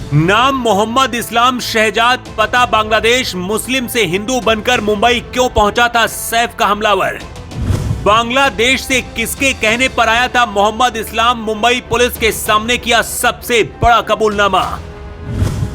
नाम मोहम्मद इस्लाम शहजाद, पता बांग्लादेश, मुस्लिम से हिंदू बनकर मुंबई क्यों पहुंचा था सैफ का हमलावर? बांग्लादेश से किसके कहने पर आया था मोहम्मद इस्लाम? मुंबई पुलिस के सामने किया सबसे बड़ा कबूलनामा।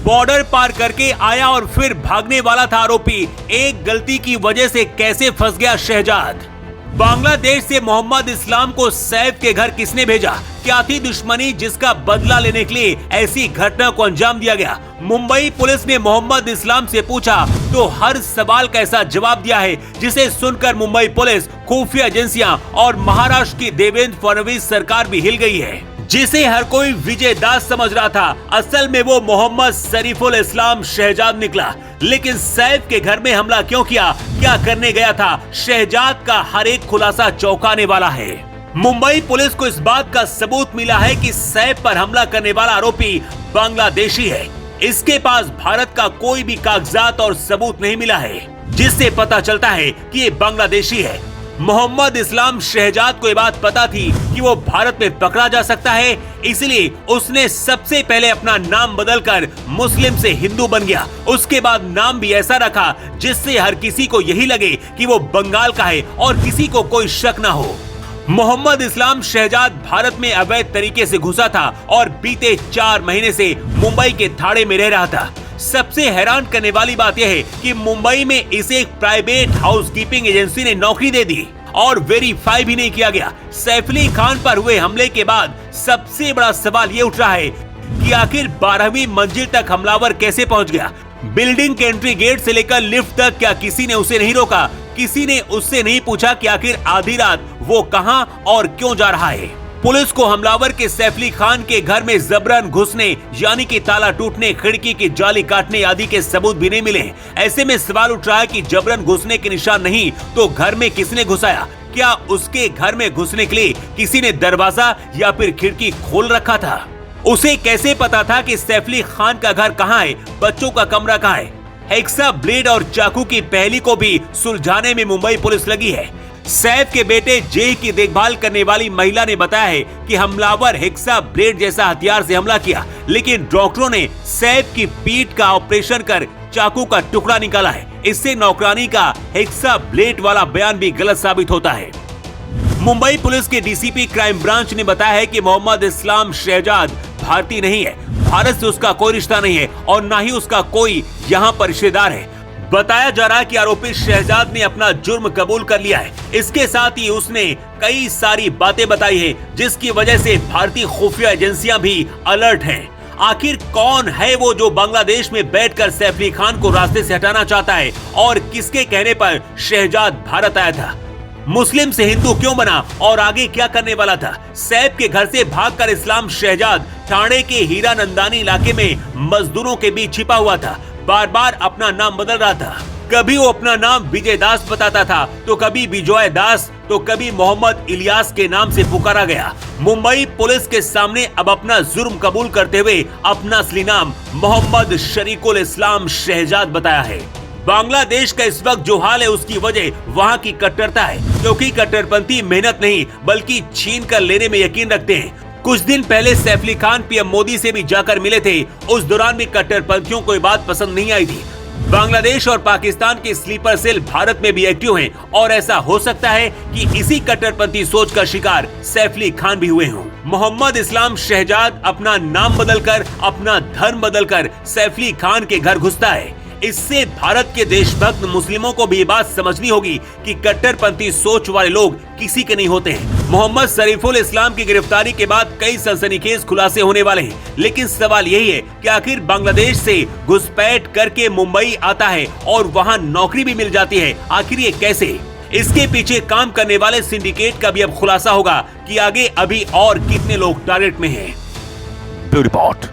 बॉर्डर पार करके आया और फिर भागने वाला था आरोपी। एक गलती की वजह से कैसे फंस गया शहजाद? बांग्लादेश से मोहम्मद इस्लाम को सैफ के घर किसने भेजा? क्या थी दुश्मनी जिसका बदला लेने के लिए ऐसी घटना को अंजाम दिया गया? मुंबई पुलिस ने मोहम्मद इस्लाम से पूछा तो हर सवाल का ऐसा जवाब दिया है जिसे सुनकर मुंबई पुलिस, खुफिया एजेंसियां और महाराष्ट्र की देवेंद्र फडणवीस सरकार भी हिल गई है। जिसे हर कोई विजय दास समझ रहा था, असल में वो मोहम्मद शरीफुल इस्लाम शहजाद निकला। लेकिन सैफ के घर में हमला क्यों किया, क्या करने गया था? शहजाद का हर एक खुलासा चौंकाने वाला है। मुंबई पुलिस को इस बात का सबूत मिला है कि सैफ पर हमला करने वाला आरोपी बांग्लादेशी है। इसके पास भारत का कोई भी कागजात और सबूत नहीं मिला है जिससे पता चलता है कि ये बांग्लादेशी है। मोहम्मद इस्लाम शहजाद को ये बात पता थी कि वो भारत में पकड़ा जा सकता है, इसलिए उसने सबसे पहले अपना नाम बदलकर मुस्लिम से हिंदू बन गया। उसके बाद नाम भी ऐसा रखा जिससे हर किसी को यही लगे कि वो बंगाल का है और किसी को कोई शक ना हो। मोहम्मद इस्लाम शहजाद भारत में अवैध तरीके से घुसा था और बीते 4 महीने से मुंबई के थाड़े में रह रहा था। सबसे हैरान करने वाली बात यह है कि मुंबई में इसे एक प्राइवेट हाउसकीपिंग एजेंसी ने नौकरी दे दी और वेरीफाई भी नहीं किया गया। सैफ अली खान पर हुए हमले के बाद सबसे बड़ा सवाल ये उठ रहा है कि आखिर 12वीं मंजिल तक हमलावर कैसे पहुंच गया? बिल्डिंग के एंट्री गेट से लेकर लिफ्ट तक क्या किसी ने उसे नहीं रोका? किसी ने उससे नहीं पूछा कि आखिर आधी रात वो कहां और क्यों जा रहा है? पुलिस को हमलावर के सैफ अली खान के घर में जबरन घुसने यानी कि ताला टूटने, खिड़की की जाली काटने आदि के सबूत भी नहीं मिले। ऐसे में सवाल उठ रहा है कि जबरन घुसने के निशान नहीं तो घर में किसने घुसाया? क्या उसके घर में घुसने के लिए किसी ने दरवाजा या फिर खिड़की खोल रखा था? उसे कैसे पता था कि सैफ अली खान का घर कहाँ है, बच्चों का कमरा कहाँ है? हेक्सा, ब्लेड और चाकू की पहेली को भी सुलझाने में मुंबई पुलिस लगी है। सैफ के बेटे जय की देखभाल करने वाली महिला ने बताया है कि हमलावर हेक्सा ब्लेड जैसा हथियार से हमला किया, लेकिन डॉक्टरों ने सैफ की पीठ का ऑपरेशन कर चाकू का टुकड़ा निकाला है। इससे नौकरानी का हेक्सा ब्लेड वाला बयान भी गलत साबित होता है। मुंबई पुलिस के डीसीपी क्राइम ब्रांच ने बताया है कि मोहम्मद इस्लाम शहजाद भारतीय नहीं है। भारत से उसका कोई रिश्ता नहीं है और न ही उसका कोई यहाँ पर रिश्तेदार है। बताया जा रहा है कि आरोपी शहजाद ने अपना जुर्म कबूल कर लिया है। इसके साथ ही उसने कई सारी बातें बताई है जिसकी वजह से भारतीय खुफिया एजेंसियां भी अलर्ट हैं। आखिर कौन है वो जो बांग्लादेश में बैठकर सैफ अली खान को रास्ते से हटाना चाहता है और किसके कहने पर शहजाद भारत आया था? मुस्लिम से हिंदू क्यों बना और आगे क्या करने वाला था? सैफ के घर से भागकर इस्लाम शहजाद ठाणे के हीरा नंदानी इलाके में मजदूरों के बीच छिपा हुआ था। बार बार अपना नाम बदल रहा था। कभी वो अपना नाम विजय दास बताता था तो कभी विजय दास तो कभी मोहम्मद इलियास के नाम से पुकारा गया। मुंबई पुलिस के सामने अब अपना जुर्म कबूल करते हुए अपना असली नाम मोहम्मद शरीफुल इस्लाम शहजाद बताया है। बांग्लादेश का इस वक्त जो हाल है उसकी वजह वहाँ की कट्टरता है, क्योंकि कट्टरपंथी मेहनत नहीं बल्कि छीन कर लेने में यकीन रखते हैं। कुछ दिन पहले सैफ अली खान पीएम मोदी से भी जाकर मिले थे। उस दौरान भी कट्टरपंथियों को ये बात पसंद नहीं आई थी। बांग्लादेश और पाकिस्तान के स्लीपर सेल भारत में भी एक्टिव हैं और ऐसा हो सकता है कि इसी कट्टरपंथी सोच का शिकार सैफ अली खान भी हुए हों। मोहम्मद इस्लाम शहजाद अपना नाम बदलकर, अपना धर्म बदलकर सैफ अली खान के घर घुसता है। इससे भारत के देशभक्त मुस्लिमों को भी ये बात समझनी होगी कि कट्टरपंथी सोच वाले लोग किसी के नहीं होते हैं। मोहम्मद शरीफुल इस्लाम की गिरफ्तारी के बाद कई सनसनीखेज खुलासे होने वाले हैं, लेकिन सवाल यही है कि आखिर बांग्लादेश से घुसपैठ करके मुंबई आता है और वहां नौकरी भी मिल जाती है, आखिर ये कैसे? इसके पीछे काम करने वाले सिंडिकेट का भी अब खुलासा होगा कि आगे अभी और कितने लोग टारगेट में हैं। Bureau report.